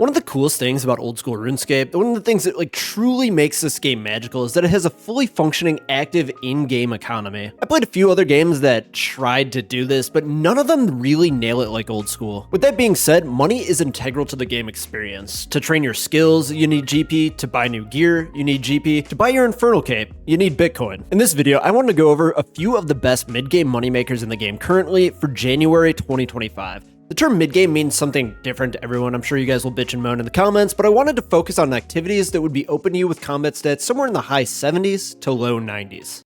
One of the coolest things about Old School RuneScape, one of the things that truly makes this game magical, is that it has a fully functioning active in-game economy. I played a few other games that tried to do this, but none of them really nail it like Old School. With that being said, money is integral to the game experience. To train your skills, you need GP. To buy new gear, you need GP. To buy your Infernal Cape, you need Bitcoin. In this video, I wanted to go over a few of the best mid-game moneymakers in the game currently for January 2025. The term mid-game means something different to everyone. I'm sure you guys will bitch and moan in the comments, but I wanted to focus on activities that would be open to you with combat stats somewhere in the high 70s to low 90s.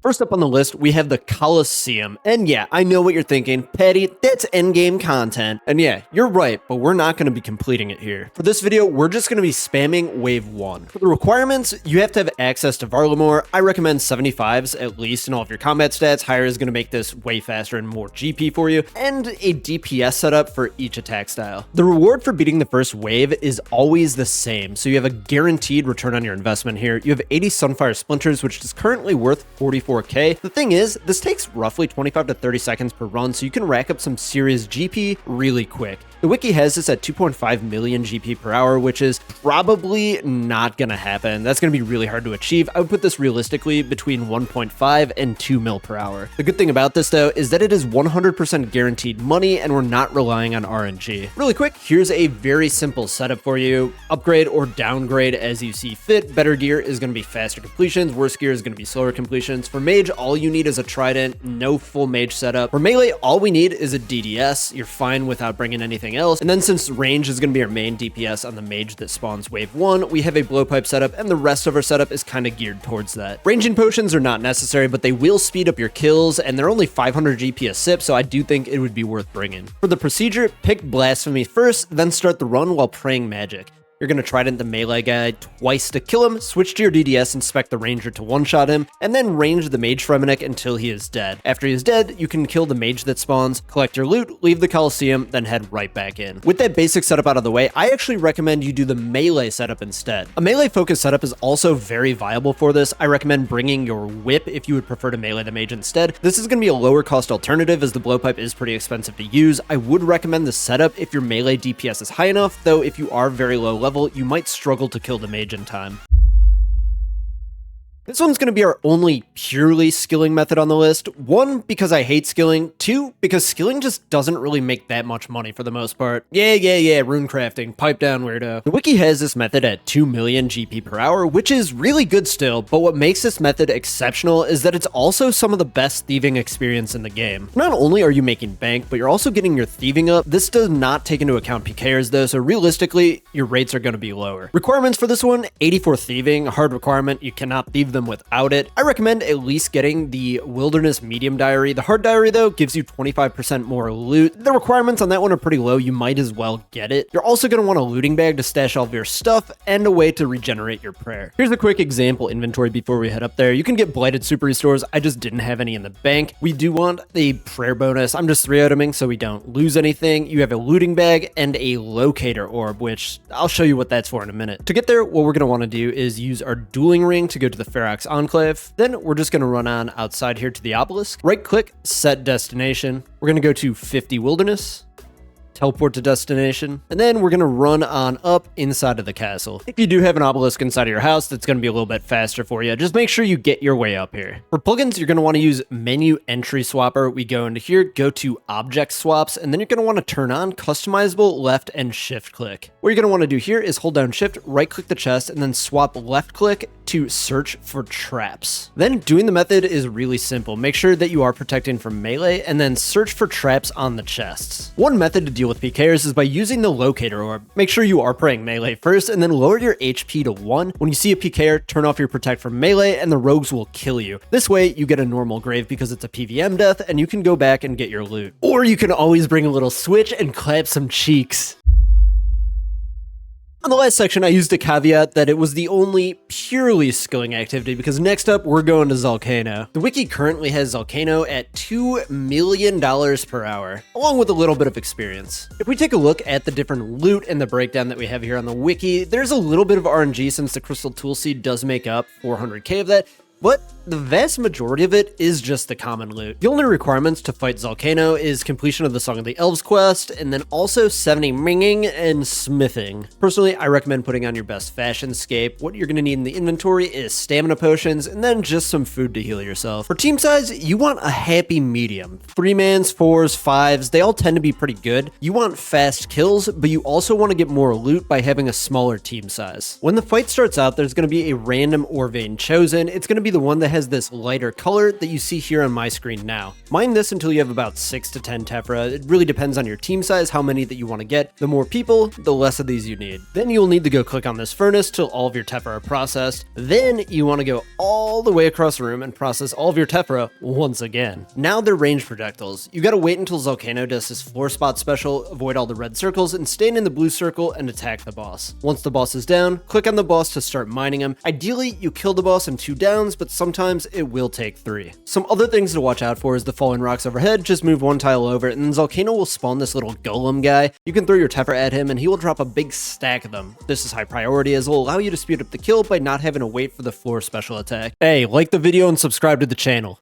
First up on the list, we have the Coliseum. And yeah, I know what you're thinking, Patty, that's endgame content. And yeah, you're right, but we're not going to be completing it here. For this video, we're just going to be spamming Wave 1. For the requirements, you have to have access to Varlamore. I recommend 75s at least in all of your combat stats. Higher is going to make this way faster and more GP for you. And a DPS setup for each attack style. The reward for beating the first wave is always the same. So you have a guaranteed return on your investment here. You have 80 Sunfire Splinters, which is currently worth 44K. The thing is, this takes roughly 25 to 30 seconds per run, so you can rack up some serious GP really quick. The wiki has this at 2.5 million GP per hour, which is probably not gonna happen. That's gonna be really hard to achieve. I would put this realistically between 1.5 and 2 mil per hour. The good thing about this though is that it is 100% guaranteed money and we're not relying on RNG. Really quick, here's a very simple setup for you. Upgrade or downgrade as you see fit. Better gear is gonna be faster completions. Worse gear is gonna be slower completions. For mage, all you need is a trident, no full mage setup. For melee, all we need is a DDS. You're fine without bringing anything else. And then since range is going to be our main DPS on the mage that spawns wave 1, we have a blowpipe setup and the rest of our setup is kind of geared towards that. Ranging potions are not necessary, but they will speed up your kills and they're only 500 GP a sip, so I do think it would be worth bringing. For the procedure, pick Blasphemy first, then start the run while praying magic. You're going to trident the melee guy twice to kill him, switch to your DDS and spec the ranger to one-shot him, and then range the mage Fremenic until he is dead. After he is dead, you can kill the mage that spawns, collect your loot, leave the Coliseum, then head right back in. With that basic setup out of the way, I actually recommend you do the melee setup instead. A melee focused setup is also very viable for this. I recommend bringing your whip if you would prefer to melee the mage instead. This is going to be a lower cost alternative as the blowpipe is pretty expensive to use. I would recommend the setup if your melee DPS is high enough, though if you are very low level, you might struggle to kill the mage in time. This one's going to be our only purely skilling method on the list. 1, because I hate skilling. 2, because skilling just doesn't really make that much money for the most part. Yeah, rune crafting. Pipe down, weirdo. The wiki has this method at 2 million GP per hour, which is really good still, but what makes this method exceptional is that it's also some of the best thieving experience in the game. Not only are you making bank, but you're also getting your thieving up. This does not take into account PKers though, so realistically, your rates are going to be lower. Requirements for this one, 84 thieving, a hard requirement. You cannot thieve them without it. I recommend at least getting the Wilderness Medium Diary. The Hard Diary, though, gives you 25% more loot. The requirements on that one are pretty low. You might as well get it. You're also going to want a looting bag to stash all of your stuff and a way to regenerate your prayer. Here's a quick example inventory before we head up there. You can get Blighted Super Restores. I just didn't have any in the bank. We do want the prayer bonus. I'm just 3-iteming so we don't lose anything. You have a looting bag and a locator orb, which I'll show you what that's for in a minute. To get there, what we're going to want to do is use our dueling ring to go to the Ferox Enclave. Then we're just going to run on outside here to the obelisk. Right click, set destination. We're going to go to 50 wilderness. Teleport to destination, and then we're going to run on up inside of the castle. If you do have an obelisk inside of your house, that's going to be a little bit faster for you. Just make sure you get your way up here. For plugins, you're going to want to use menu entry swapper. We go into here, go to object swaps, and then you're going to want to turn on customizable left and shift click. What you're going to want to do here is hold down shift, right click the chest, and then swap left click to search for traps. Then doing the method is really simple. Make sure that you are protecting from melee and then search for traps on the chests. One method to deal with PKers is by using the locator orb. Make sure you are praying melee first and then lower your HP to 1. When you see a PKer, turn off your protect from melee and the rogues will kill you. This way you get a normal grave because it's a PVM death and you can go back and get your loot. Or you can always bring a little switch and clap some cheeks. On the last section, I used a caveat that it was the only purely skilling activity because next up, we're going to Zalcano. The wiki currently has Zalcano at $2 million per hour, along with a little bit of experience. If we take a look at the different loot and the breakdown that we have here on the wiki, there's a little bit of RNG since the Crystal Tool Seed does make up 400k of that. but the vast majority of it is just the common loot. The only requirements to fight Zalcano is completion of the Song of the Elves quest, and then also 70 minging and smithing. Personally, I recommend putting on your best fashion scape. What you're going to need in the inventory is stamina potions, and then just some food to heal yourself. For team size, you want a happy medium. 3-mans, 4s, 5s, they all tend to be pretty good. You want fast kills, but you also want to get more loot by having a smaller team size. When the fight starts out, there's going to be a random ore vein chosen. It's going to be the one that has this lighter color that you see here on my screen now. Mine this until you have about 6 to 10 tephra. It really depends on your team size, how many that you want to get. The more people, the less of these you need. Then you'll need to go click on this furnace till all of your tephra are processed. Then you want to go all the way across the room and process all of your tephra once again. Now they're ranged projectiles. You gotta wait until Zalcano does his floor spot special, avoid all the red circles, and stand in the blue circle and attack the boss. Once the boss is down, click on the boss to start mining him. Ideally, you kill the boss in 2 downs, but sometimes it will take 3. Some other things to watch out for is the falling rocks overhead. Just move 1 tile over, and then Zalcano will spawn this little golem guy. You can throw your tephra at him, and he will drop a big stack of them. This is high priority, as it will allow you to speed up the kill by not having to wait for the floor special attack. Hey, like the video and subscribe to the channel.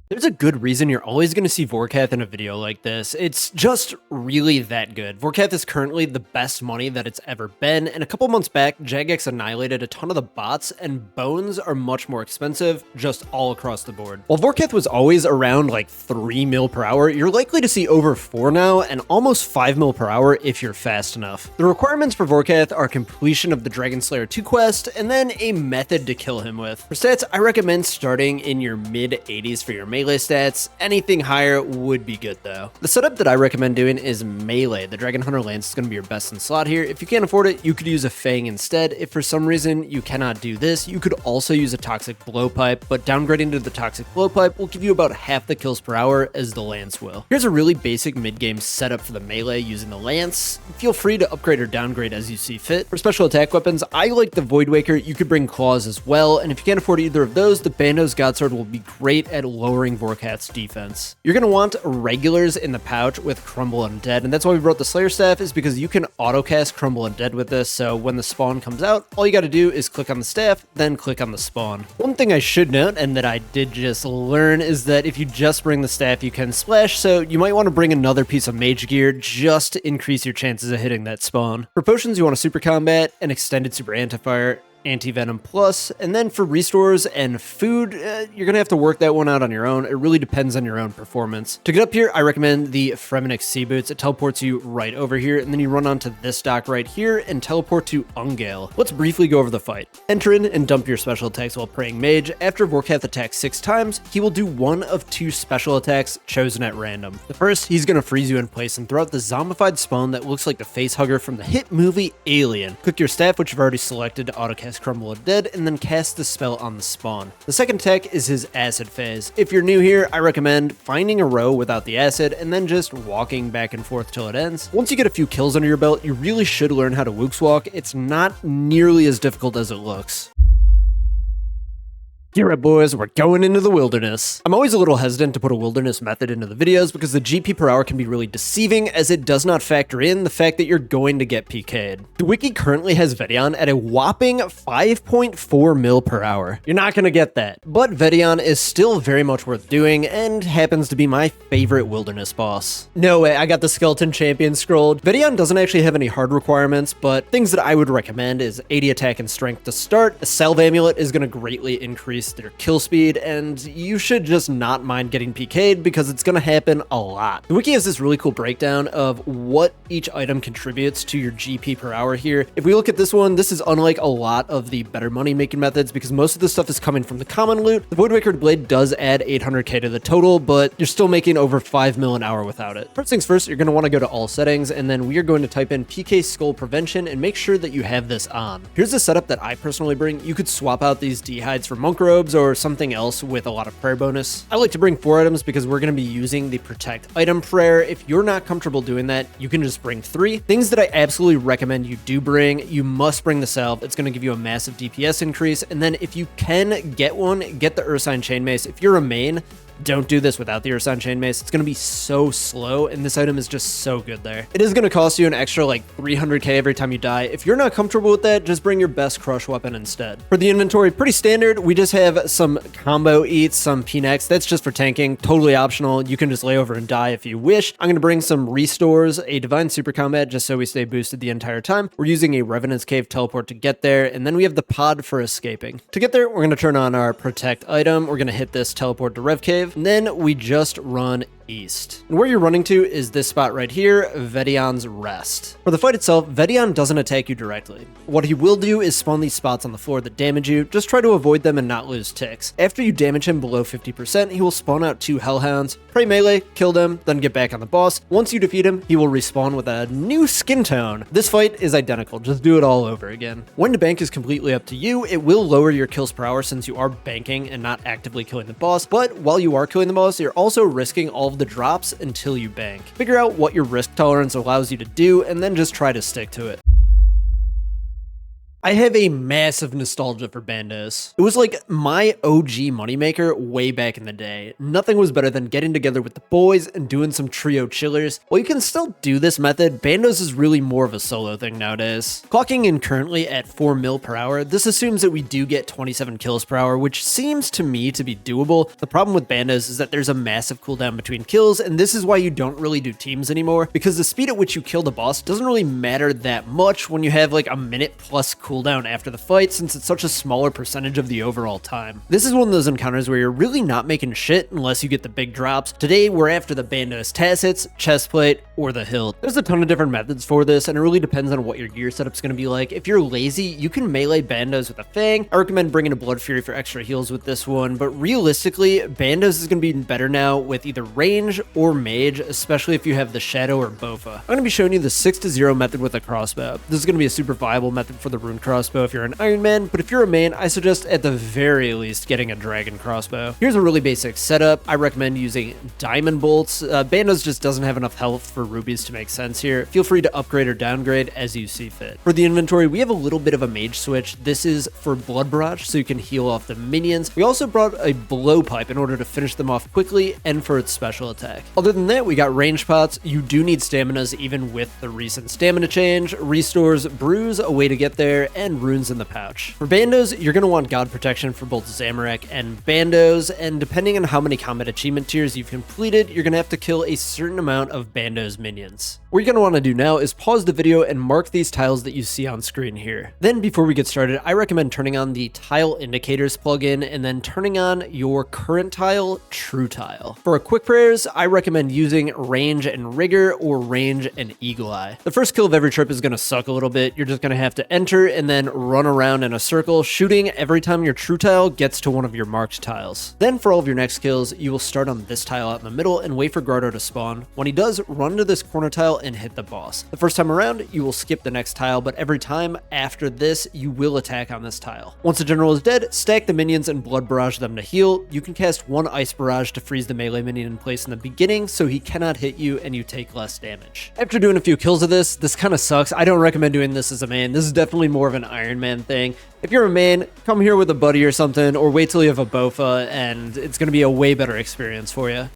There's a good reason you're always going to see Vorkath in a video like this. It's just really that good. Vorkath is currently the best money that it's ever been, and a couple months back, Jagex annihilated a ton of the bots, and bones are much more expensive just all across the board. While Vorkath was always around like 3 mil per hour, you're likely to see over 4 now, and almost 5 mil per hour if you're fast enough. The requirements for Vorkath are completion of the Dragon Slayer 2 quest, and then a method to kill him with. For stats, I recommend starting in your mid-80s for your melee stats. Anything higher would be good though. The setup that I recommend doing is melee. The Dragon Hunter Lance is going to be your best in slot here. If you can't afford it, you could use a Fang instead. If for some reason you cannot do this, you could also use a Toxic Blowpipe, but downgrading to the Toxic Blowpipe will give you about half the kills per hour as the Lance will. Here's a really basic mid-game setup for the melee using the Lance. Feel free to upgrade or downgrade as you see fit. For special attack weapons, I like the Voidwaker. You could bring Claws as well, and if you can't afford either of those, the Bandos Godsword will be great at lowering Vorkath's defense. You're going to want regulars in the pouch with Crumble Undead, and that's why we brought the Slayer Staff, is because you can autocast Crumble Undead with this, so when the spawn comes out, all you got to do is click on the staff, then click on the spawn. One thing I should note, and that I did just learn, is that if you just bring the staff, you can splash, so you might want to bring another piece of mage gear just to increase your chances of hitting that spawn. For potions, you want a Super Combat, an extended Super Antifire, Anti-Venom Plus, and then for restores and food, you're gonna have to work that one out on your own. It really depends on your own performance. To get up here, I recommend the Fremenix Sea Boots. It teleports you right over here, and then you run onto this dock right here and teleport to Ungale. Let's briefly go over the fight. Enter in and dump your special attacks while praying mage. After Vorkath attacks 6 times, he will do one of 2 special attacks chosen at random. The first, he's gonna freeze you in place and throw out the zombified spawn that looks like the face hugger from the hit movie Alien. Click your staff, which you've already selected, to autocast Crumble Undead, and then cast the spell on the spawn. The second attack is his acid phase. If you're new here, I recommend finding a row without the acid and then just walking back and forth till it ends. Once you get a few kills under your belt, you really should learn how to Wooks Walk. It's not nearly as difficult as it looks. Alright boys, we're going into the wilderness. I'm always a little hesitant to put a wilderness method into the videos because the GP per hour can be really deceiving, as it does not factor in the fact that you're going to get PK'd. The wiki currently has Vedion at a whopping 5.4 mil per hour. You're not going to get that, but Vedion is still very much worth doing and happens to be my favorite wilderness boss. No way, I got the Skeleton Champion scrolled. Vedion doesn't actually have any hard requirements, but things that I would recommend is 80 attack and strength to start. A Salve Amulet is going to greatly increase their kill speed, and you should just not mind getting PK'd because it's going to happen a lot. The wiki has this really cool breakdown of what each item contributes to your GP per hour here. If we look at this one, this is unlike a lot of the better money making methods because most of the stuff is coming from the common loot. The Voidwaker Blade does add 800k to the total, but you're still making over 5 mil an hour without it. First things first, you're going to want to go to all settings, and then we are going to type in PK Skull Prevention and make sure that you have this on. Here's the setup that I personally bring. You could swap out these D-hides for monk robes or something else with a lot of prayer bonus. I like to bring 4 items because we're going to be using the protect item prayer. If you're not comfortable doing that, you can just bring 3. Things that I absolutely recommend you do bring, you must bring the salve. It's going to give you a massive DPS increase, and then if you can get one, get the Ursine Chainmace. If you're a main, Don't do this without the Ursan Chain Mace. It's going to be so slow, and this item is just so good there. It is going to cost you an extra like 300k every time you die. If you're not comfortable with that, just bring your best crush weapon instead. For the inventory, pretty standard. We just have some combo eats, some P-Nex. That's just for tanking, totally optional. You can just lay over and die if you wish. I'm going to bring some restores, a Divine Super Combat, just so we stay boosted the entire time. We're using a Revenant's Cave teleport to get there, and then we have the pod for escaping. To get there, we're going to turn on our protect item. We're going to hit this teleport to Rev Cave, and then we just run east. And where you're running to is this spot right here, Vedion's Rest. For the fight itself, Vedion doesn't attack you directly. What he will do is spawn these spots on the floor that damage you. Just try to avoid them and not lose ticks. After you damage him below 50%, he will spawn out 2 Hellhounds, pray melee, kill them, then get back on the boss. Once you defeat him, he will respawn with a new skin tone. This fight is identical, just do it all over again. When to bank is completely up to you. It will lower your kills per hour since you are banking and not actively killing the boss, but while you are killing the boss, you're also risking all of the drops until you bank. Figure out what your risk tolerance allows you to do, and then just try to stick to it. I have a massive nostalgia for Bandos. It was like my OG moneymaker way back in the day. Nothing was better than getting together with the boys and doing some trio chillers. While you can still do this method, Bandos is really more of a solo thing nowadays. Clocking in currently at 4 mil per hour, this assumes that we do get 27 kills per hour, which seems to me to be doable. The problem with Bandos is that there's a massive cooldown between kills, and this is why you don't really do teams anymore, because the speed at which you kill the boss doesn't really matter that much when you have like a minute plus cooldown after the fight, since it's such a smaller percentage of the overall time. This is one of those encounters where you're really not making shit unless you get the big drops. Today, we're after the Bandos Tassets, Chestplate, or the Hilt. There's a ton of different methods for this, and it really depends on what your gear setup's going to be like. If you're lazy, you can melee Bandos with a Fang. I recommend bringing a Blood Fury for extra heals with this one, but realistically, Bandos is going to be better now with either range or mage, especially if you have the Shadow or Bofa. I'm going to be showing you the 6-0 method with a crossbow. This is going to be a super viable method for the rune crossbow if you're an Iron Man, but if you're a main, I suggest at the very least getting a dragon crossbow. Here's a really basic setup. I recommend using diamond bolts. Bandos just doesn't have enough health for rubies to make sense here. Feel free to upgrade or downgrade as you see fit. For the inventory, we have a little bit of a mage switch. This is for blood barrage, so you can heal off the minions. We also brought a blowpipe in order to finish them off quickly and for its special attack. Other than that, we got range pots. You do need staminas even with the recent stamina change, restores, brews, a way to get there, and runes in the pouch. For Bandos, you're going to want God Protection for both Zamorak and Bandos, and depending on how many combat achievement tiers you've completed, you're going to have to kill a certain amount of Bandos minions. What you're going to want to do now is pause the video and mark these tiles that you see on screen here. Then before we get started, I recommend turning on the Tile Indicators plugin and then turning on your current tile, True Tile. For a quick prayers, I recommend using Range and Rigor or Range and Eagle Eye. The first kill of every trip is going to suck a little bit. You're just going to have to enter and then run around in a circle, shooting every time your True Tile gets to one of your marked tiles. Then for all of your next kills, you will start on this tile out in the middle and wait for Grotto to spawn. When he does, run to this corner tile and hit the boss. The first time around, you will skip the next tile, but every time after this, you will attack on this tile. Once the general is dead, stack the minions and blood barrage them to heal. You can cast one ice barrage to freeze the melee minion in place in the beginning, so he cannot hit you and you take less damage. After doing a few kills of this kind of sucks. I don't recommend doing this as a main. This is definitely more of an Iron Man thing. If you're a main, come here with a buddy or something, or wait till you have a Bofa, and it's going to be a way better experience for you.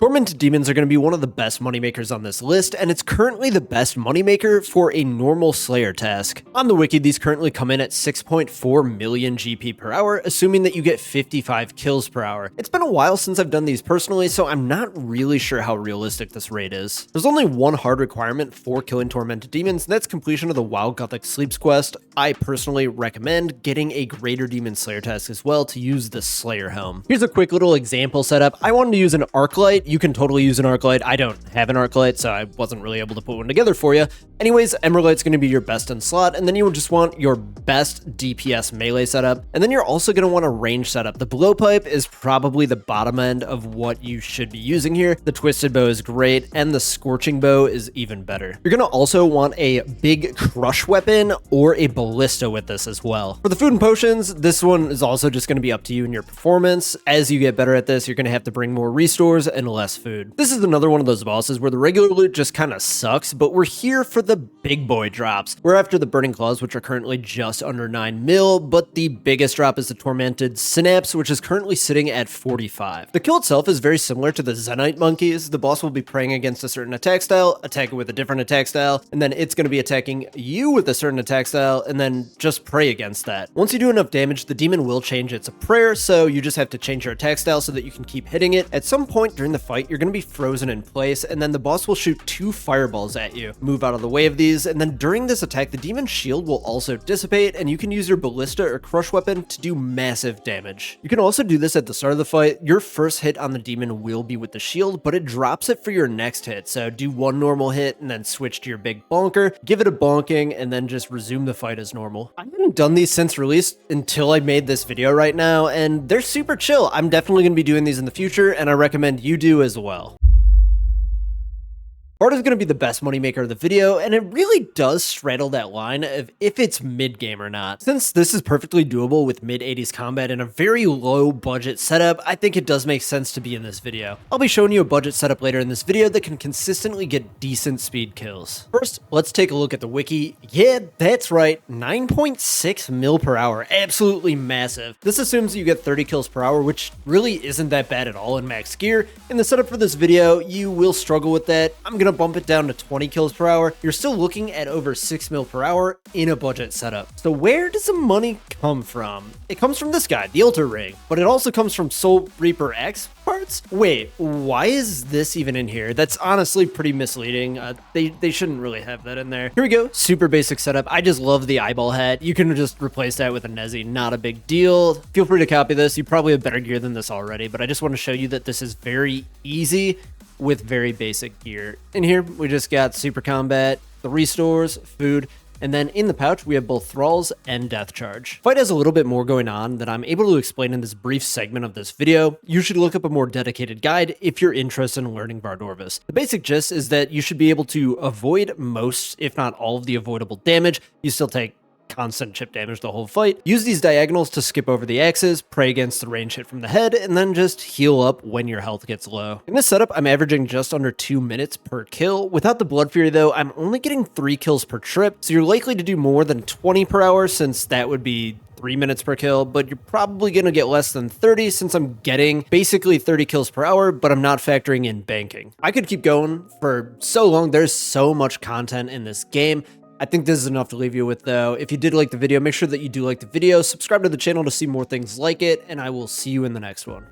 Tormented demons are going to be one of the best moneymakers on this list, and it's currently the best moneymaker for a normal Slayer task. On the wiki, these currently come in at 6.4 million GP per hour, assuming that you get 55 kills per hour. It's been a while since I've done these personally, so I'm not really sure how realistic this rate is. There's only one hard requirement for killing Tormented demons, and that's completion of the Wild Gothic Sleeps quest. I personally recommend getting a Greater Demon Slayer task as well to use the Slayer Helm. Here's a quick little example setup. I wanted to use an Arclight. You can totally use an Arclight. I don't have an Arclight, so I wasn't really able to put one together for you. Anyways, Emerald's going to be your best in slot, and then you will just want your best DPS melee setup, and then you're also going to want a range setup. The blowpipe is probably the bottom end of what you should be using here. The twisted bow is great, and the scorching bow is even better. You're going to also want a big crush weapon or a ballista with this as well. For the food and potions, this one is also just going to be up to you and your performance. As you get better at this, you're going to have to bring more restores and less food. This is another one of those bosses where the regular loot just kind of sucks, but we're here for the big boy drops. We're after the Burning Claws, which are currently just under 9 mil, but the biggest drop is the Tormented Synapse, which is currently sitting at 45. The kill itself is very similar to the Zenite monkeys. The boss will be praying against a certain attack style, attack it with a different attack style, and then it's going to be attacking you with a certain attack style, and then just pray against that. Once you do enough damage, the demon will change its prayer, so you just have to change your attack style so that you can keep hitting it. At some point during the fight, you're going to be frozen in place, and then the boss will shoot 2 fireballs at you. Move out of the way of these, and then during this attack, the demon's shield will also dissipate, and you can use your ballista or crush weapon to do massive damage. You can also do this at the start of the fight. Your first hit on the demon will be with the shield, but it drops it for your next hit, so do one normal hit and then switch to your big bonker, give it a bonking, and then just resume the fight as normal. I haven't done these since release until I made this video right now, and they're super chill. I'm definitely going to be doing these in the future, and I recommend you do as well. Bard is going to be the best moneymaker of the video, and it really does straddle that line of if it's mid-game or not. Since this is perfectly doable with mid-80s combat and a very low budget setup, I think it does make sense to be in this video. I'll be showing you a budget setup later in this video that can consistently get decent speed kills. First, let's take a look at the wiki. Yeah, that's right, 9.6 mil per hour, absolutely massive. This assumes you get 30 kills per hour, which really isn't that bad at all in max gear. In the setup for this video, you will struggle with that. I'm gonna bump it down to 20 kills per hour. You're still looking at over 6 mil per hour in a budget setup. So where does the money come from? It comes from this guy, the Altar Ring, but it also comes from Soul Reaper X parts. Wait, why is this even in here? That's honestly pretty misleading. They shouldn't really have that in there. Here we go, super basic setup. I just love the eyeball hat. You can just replace that with a Nezzy, not a big deal. Feel free to copy this. You probably have better gear than this already, but I just want to show you that this is very easy with very basic gear. In here, we just got super combat, the restores, food, and then in the pouch, we have both thralls and death charge. Fight has a little bit more going on that I'm able to explain in this brief segment of this video. You should look up a more dedicated guide if you're interested in learning Vardorvis. The basic gist is that you should be able to avoid most, if not all, of the avoidable damage. You still take constant chip damage the whole fight. Use these diagonals to skip over the axes, pray against the range hit from the head, and then just heal up when your health gets low. In this setup, I'm averaging just under 2 minutes per kill. Without the Blood Fury though, I'm only getting 3 kills per trip, so you're likely to do more than 20 per hour since that would be 3 minutes per kill, but you're probably going to get less than 30 since I'm getting basically 30 kills per hour, but I'm not factoring in banking. I could keep going for so long. There's so much content in this game. I think this is enough to leave you with though. If you did like the video, make sure that you do like the video, subscribe to the channel to see more things like it, and I will see you in the next one.